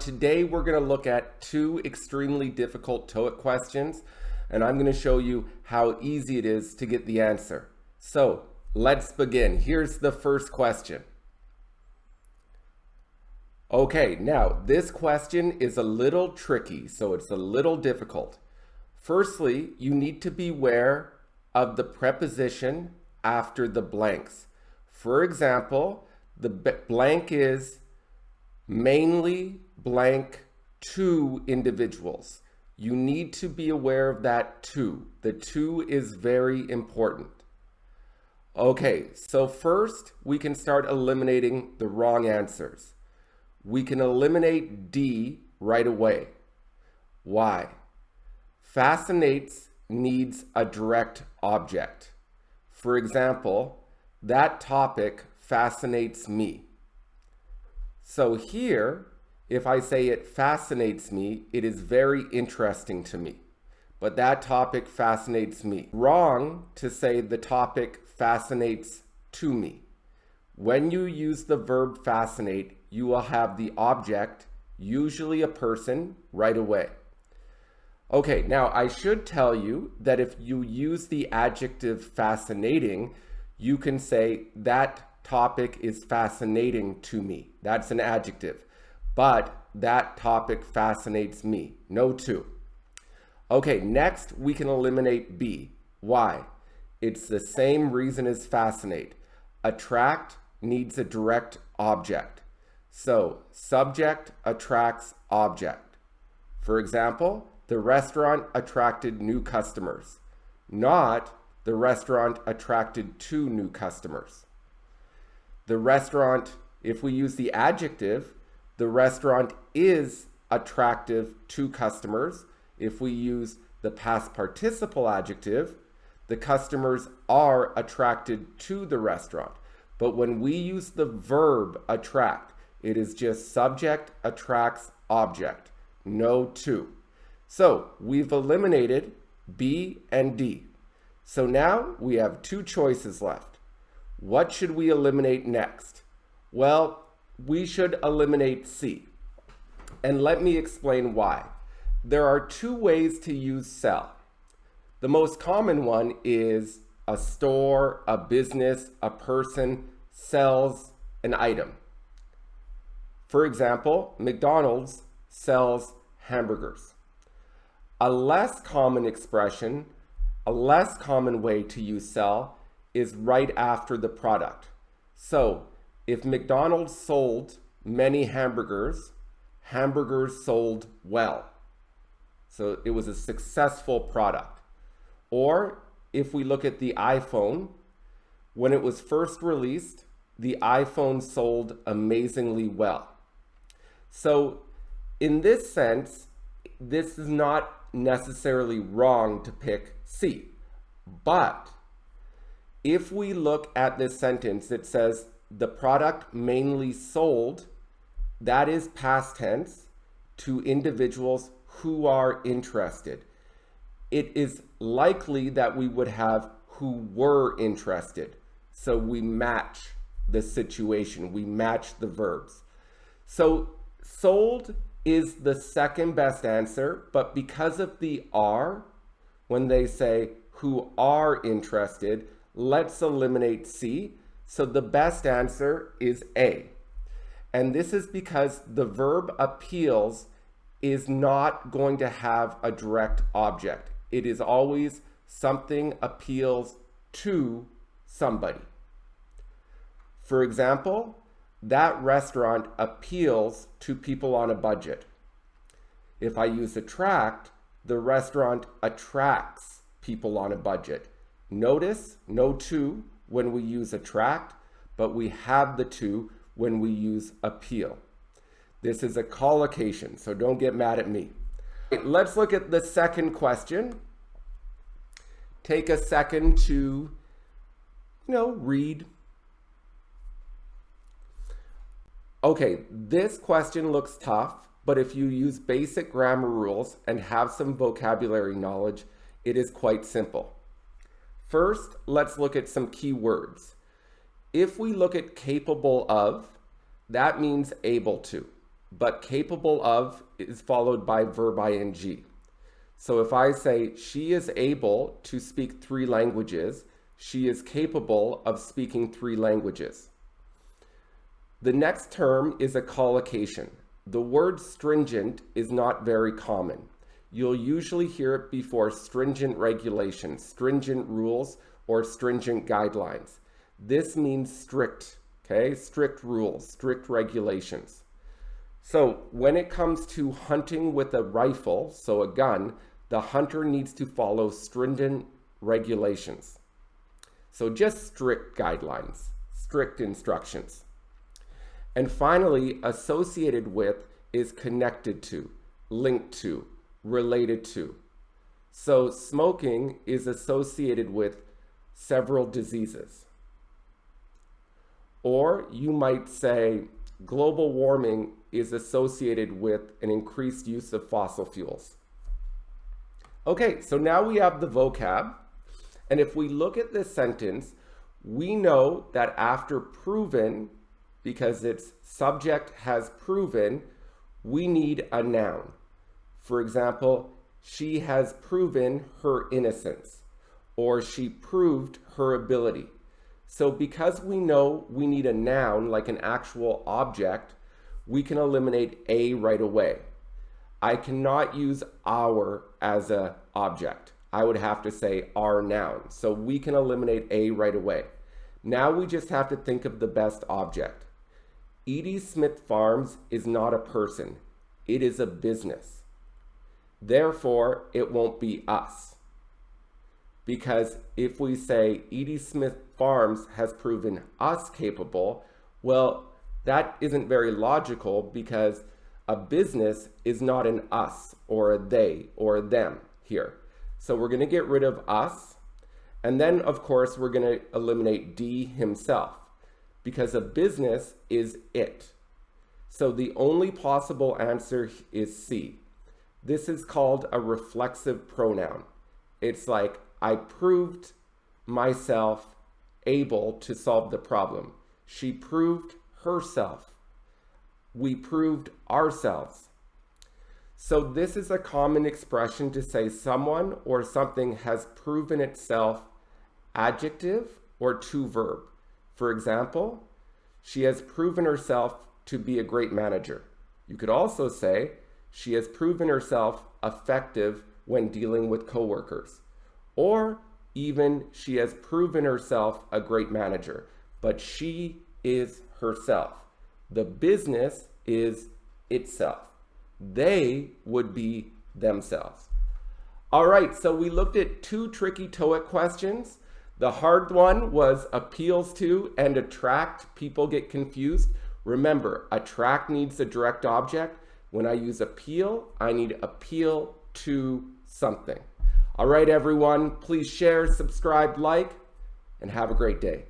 today, we're going to look at two extremely difficult TOEIC questions, and I'm going to show you how easy it is to get the answer. So let's begin. Here's the first question. Okay, now this question is a little tricky, so it's a little difficult. Firstly, you need to beware of the preposition after the blanks. For example, the blank is mainly blank to individuals. You need to be aware of that to. The to is very important. Okay, so first we can start eliminating the wrong answers. We can eliminate D right away. Why? Fascinates needs a direct object. For example, that topic fascinates me. So here, if I say it fascinates me, it is very interesting to me. But that topic fascinates me. Wrong to say the topic fascinates to me. When you use the verb fascinate, you will have the object, usually a person, right away. Okay, now I should tell you that if you use the adjective fascinating, you can say that topic is fascinating to me. That's an adjective. But that topic fascinates me. No to. Okay, next we can eliminate B. Why? It's the same reason as fascinate. Attract needs a direct object. So subject attracts object. For example, the restaurant attracted new customers, not the restaurant attracted two new customers. The restaurant, if we use the adjective, the restaurant is attractive to customers. If we use the past participle adjective, the customers are attracted to the restaurant. But when we use the verb attract, it is just subject attracts object, no to. So we've eliminated B and D. So now we have two choices left. What should we eliminate next? Well, we should eliminate C. And let me explain why. There are two ways to use sell. The most common one is a store, a business, a person sells an item. For example, McDonald's sells hamburgers. A less common expression, a less common way to use sell is right after the product. So if McDonald's sold many hamburgers, hamburgers sold well. So it was a successful product. Or if we look at the iPhone, when it was first released, the iPhone sold amazingly well. So in this sense, this is not necessarily wrong to pick C. But if we look at this sentence, it says the product mainly sold, that is past tense, to individuals who are interested. It is likely that we would have who were interested. So we match the situation, we match the verbs. So sold is the second best answer, but because of the are, when they say who are interested, let's eliminate C. So the best answer is A. And this is because the verb appeals is not going to have a direct object. It is always something appeals to somebody. For example, that restaurant appeals to people on a budget. If I use attract, the restaurant attracts people on a budget. Notice no to when we use attract, but we have the to when we use appeal. This is a collocation, so don't get mad at me. Let's look at the second question. Take a second to, read. Okay, this question looks tough, but if you use basic grammar rules and have some vocabulary knowledge, it is quite simple. First, let's look at some key words. If we look at capable of, that means able to. but capable of is followed by verb ing. So if I say she is able to speak 3 languages, she is capable of speaking 3 languages. The next term is a collocation. The word stringent is not very common. You'll usually hear it before stringent regulations, stringent rules, or stringent guidelines. This means strict, okay? Strict rules, strict regulations. So when it comes to hunting with a rifle, so a gun, the hunter needs to follow stringent regulations. So just strict guidelines, strict instructions. And finally, associated with is connected to, linked to, related to. So smoking is associated with several diseases. Or you might say global warming is associated with an increased use of fossil fuels. Okay, so now we have the vocab. And if we look at this sentence, we know that after proven, because its subject has proven, we need a noun. For example, she has proven her innocence, or she proved her ability. So because we know we need a noun, like an actual object, we can eliminate a right away. I cannot use our as an object. I would have to say our noun. So we can eliminate a right away. Now we just have to think of the best object. Edie Smith Farms is not a person. It is a business. Therefore, it won't be us. Because if we say Edie Smith Farms has proven us capable, well, that isn't very logical because a business is not an us or a they or a them here. So we're going to get rid of us. And then, of course, we're going to eliminate D himself because a business is it. So the only possible answer is C. This is called a reflexive pronoun. It's like, I proved myself able to solve the problem. She proved herself. We proved ourselves. So this is a common expression to say someone or something has proven itself, adjective or to verb. For example, she has proven herself to be a great manager. You could also say she has proven herself effective when dealing with coworkers. Or even she has proven herself a great manager, but she is herself. The business is itself. They would be themselves. All right, so we looked at 2 tricky TOEIC questions. The hard one was appeals to and attract. People get confused. Remember, attract needs a direct object. When I use appeal, I need appeal to something. All right, everyone, please share, subscribe, like, and have a great day.